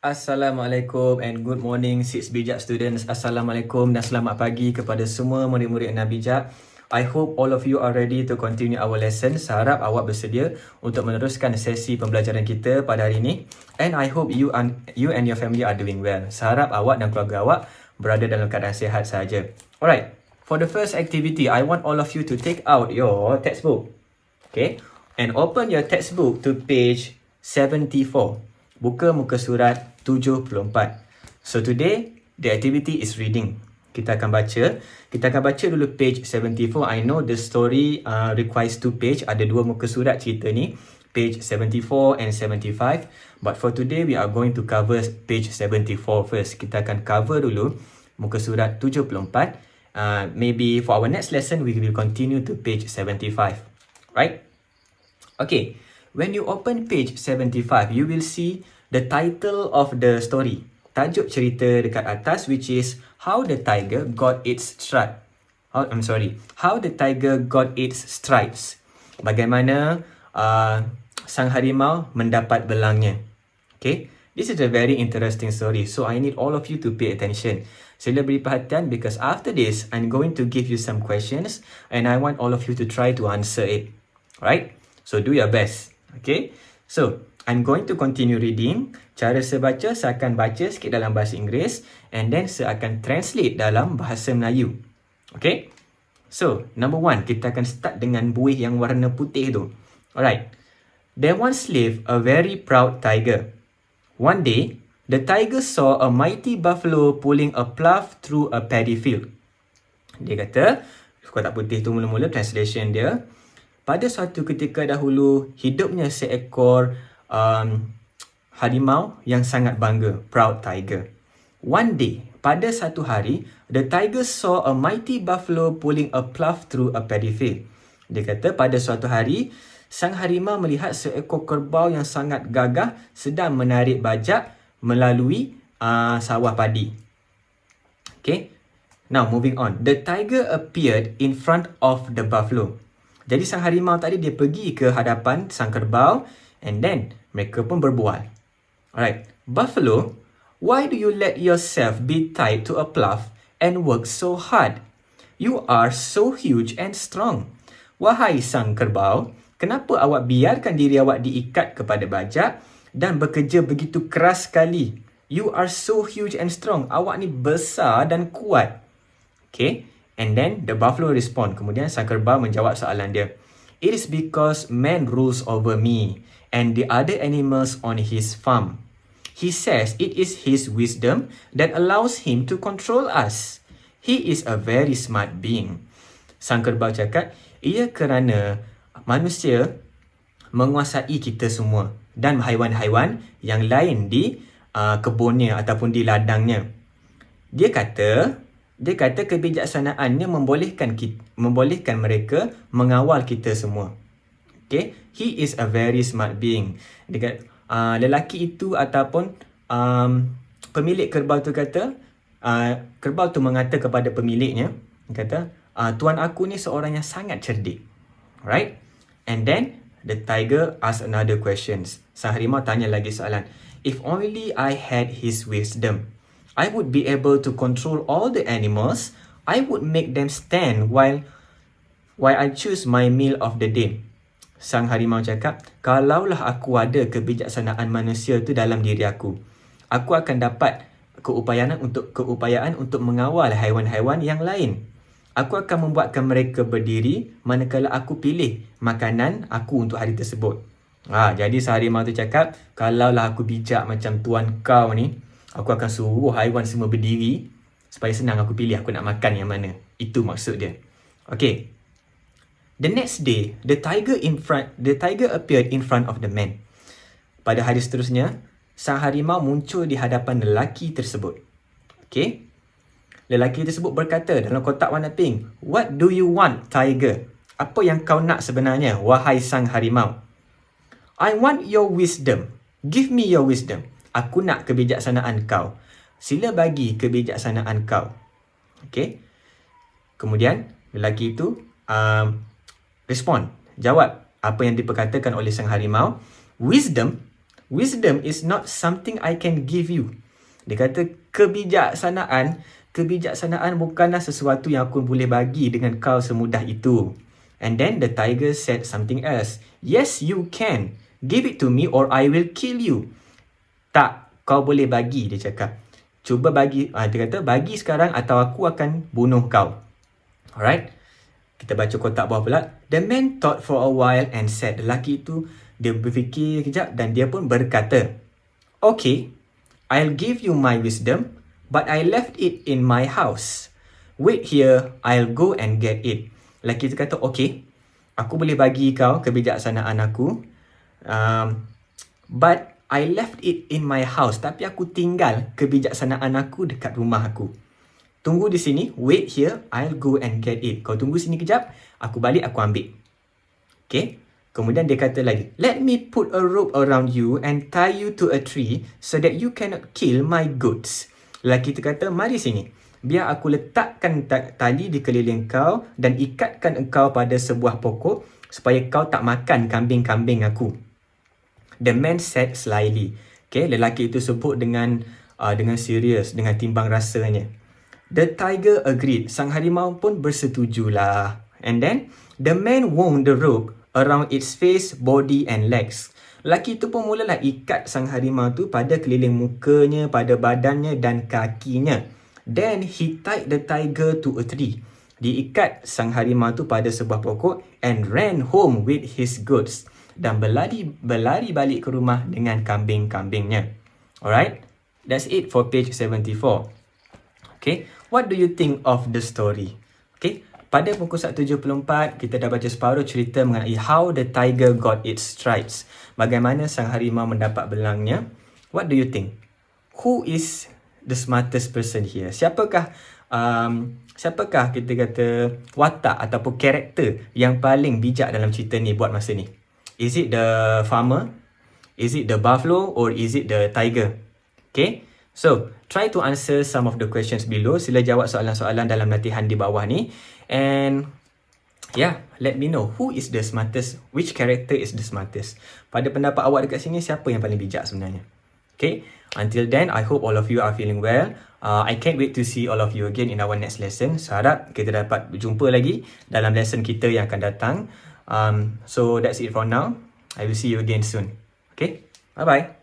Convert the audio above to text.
Assalamualaikum and good morning Six Bijak students. Assalamualaikum dan selamat pagi kepada semua murid-murid Anak Bijak. I hope all of you are ready to continue our lesson. Saya harap awak bersedia untuk meneruskan sesi pembelajaran kita pada hari ini. And I hope you and your family are doing well. Saya harap awak dan keluarga awak berada dalam keadaan sihat sahaja. Alright, for the first activity, I want all of you to take out your textbook. Okay, and open your textbook to page 74. Buka muka surat 74. So today, the activity is reading. Kita akan baca. Kita akan baca dulu page 74. I know the story requires 2 page. Ada 2 muka surat cerita ni. Page 74 and 75. But for today, we are going to cover page 74 first. Kita akan cover dulu muka surat 74. Maybe for our next lesson, we will continue to page 75. Right? Okay. When you open page 75, you will see the title of the story. Tajuk cerita dekat atas, which is How the Tiger Got Its Stripe. How the Tiger Got Its Stripes. Bagaimana sang harimau mendapat belangnya. Okay, this is a very interesting story. So I need all of you to pay attention. Sila beri perhatian because after this, I'm going to give you some questions and I want all of you to try to answer it. Right? So do your best. Okay, so I'm going to continue reading. Cara saya baca, saya akan baca sikit dalam bahasa Inggeris and then saya akan translate dalam bahasa Melayu. Okay, so number 1, kita akan start dengan buih yang warna putih tu. Alright, there once lived a very proud tiger. One day, the tiger saw a mighty buffalo pulling a plough through a paddy field. Dia kata, kotak putih tu mula-mula translation dia. Pada suatu ketika dahulu, hidupnya seekor harimau yang sangat bangga, proud tiger. One day, pada satu hari, the tiger saw a mighty buffalo pulling a plough through a paddy field. Dia kata, pada suatu hari, sang harimau melihat seekor kerbau yang sangat gagah sedang menarik bajak melalui sawah padi. Okay, now moving on. The tiger appeared in front of the buffalo. Jadi sang harimau tadi dia pergi ke hadapan sang kerbau and then mereka pun berbual. Alright, buffalo, why do you let yourself be tied to a plough and work so hard? You are so huge and strong. Wahai sang kerbau, kenapa awak biarkan diri awak diikat kepada bajak dan bekerja begitu keras sekali? You are so huge and strong. Awak ni besar dan kuat. Okay, and then the buffalo respond. Kemudian sang kerbau menjawab soalan dia. It is because man rules over me and the other animals on his farm. He says it is his wisdom that allows him to control us. He is a very smart being. Sang kerbau cakap, ia kerana manusia menguasai kita semua dan haiwan-haiwan yang lain di kebunnya ataupun di ladangnya. Dia kata kebijaksanaannya membolehkan mereka mengawal kita semua. Okay, he is a very smart being. Dia lelaki itu ataupun pemilik kerbau tu kata, kerbau tu mengata kepada pemiliknya, kata, tuan aku ni seorang yang sangat cerdik. Right? And then the tiger asked another questions. Sang harimau tanya lagi soalan. If only I had his wisdom, I would be able to control all the animals. I would make them stand while I choose my meal of the day. Sang harimau cakap, kalaulah aku ada kebijaksanaan manusia tu dalam diri aku akan dapat keupayaan untuk mengawal haiwan-haiwan yang lain. Aku akan membuatkan mereka berdiri manakala aku pilih makanan aku untuk hari tersebut. Jadi sang harimau tu cakap, kalaulah aku bijak macam tuan kau ni, aku akan suruh haiwan semua berdiri supaya senang aku pilih aku nak makan yang mana. Itu maksud dia. Okay. The next day, the tiger appeared in front of the man. Pada hari seterusnya, sang harimau muncul di hadapan lelaki tersebut. Okay. Lelaki tersebut berkata dalam kotak warna pink, What do you want, tiger? Apa yang kau nak sebenarnya, wahai sang harimau? I want your wisdom. Give me your wisdom. Aku nak kebijaksanaan kau. Sila bagi kebijaksanaan kau. Okay. Kemudian, lelaki itu respond. Jawab apa yang diperkatakan oleh sang harimau. Wisdom? Wisdom is not something I can give you. Dia kata kebijaksanaan bukanlah sesuatu yang aku boleh bagi dengan kau semudah itu. And then the tiger said something else. Yes, you can. Give it to me or I will kill you. Tak, kau boleh bagi, dia cakap. Cuba bagi, dia kata bagi sekarang atau aku akan bunuh kau. Alright? Kita baca kotak bawah pula. The man thought for a while and said, lelaki itu dia berfikir kejap dan dia pun berkata, okay, I'll give you my wisdom, but I left it in my house. Wait here, I'll go and get it. Lelaki itu kata, okay, aku boleh bagi kau kebijaksanaan aku, but I left it in my house. Tapi aku tinggal kebijaksanaan aku dekat rumah aku. Tunggu di sini, wait here, I'll go and get it. Kau tunggu sini kejap, aku balik, aku ambil. Okay? Kemudian dia kata lagi, let me put a rope around you and tie you to a tree so that you cannot kill my goats. Lelaki itu kata, mari sini. Biar aku letakkan tali di keliling kau dan ikatkan engkau pada sebuah pokok supaya kau tak makan kambing-kambing aku. The man said slyly. Okay, lelaki itu sebut dengan serius, dengan timbang rasanya. The tiger agreed. Sang harimau pun bersetujulah. And then, the man wound the rope around its face, body and legs. Lelaki itu pun mulalah ikat sang harimau tu pada keliling mukanya, pada badannya dan kakinya. Then he tied the tiger to a tree. Diikat sang harimau tu pada sebuah pokok and ran home with his goats. Dan berlari balik ke rumah dengan kambing-kambingnya. Alright? That's it for page 74. Okay? What do you think of the story? Okay? Pada buku 174, kita dah baca separuh cerita mengenai how the tiger got its stripes. Bagaimana sang harimau mendapat belangnya. What do you think? Who is the smartest person here? Siapakah kita kata watak ataupun karakter yang paling bijak dalam cerita ni buat masa ni? Is it the farmer? Is it the buffalo? Or is it the tiger? Okay? So, try to answer some of the questions below. Sila jawab soalan-soalan dalam latihan di bawah ni. And yeah, let me know who is the smartest, which character is the smartest. Pada pendapat awak dekat sini, siapa yang paling bijak sebenarnya? Okay, until then, I hope all of you are feeling well. I can't wait to see all of you again in our next lesson. So, harap kita dapat berjumpa lagi dalam lesson kita yang akan datang. So, that's it for now. I will see you again soon. Okay, bye-bye.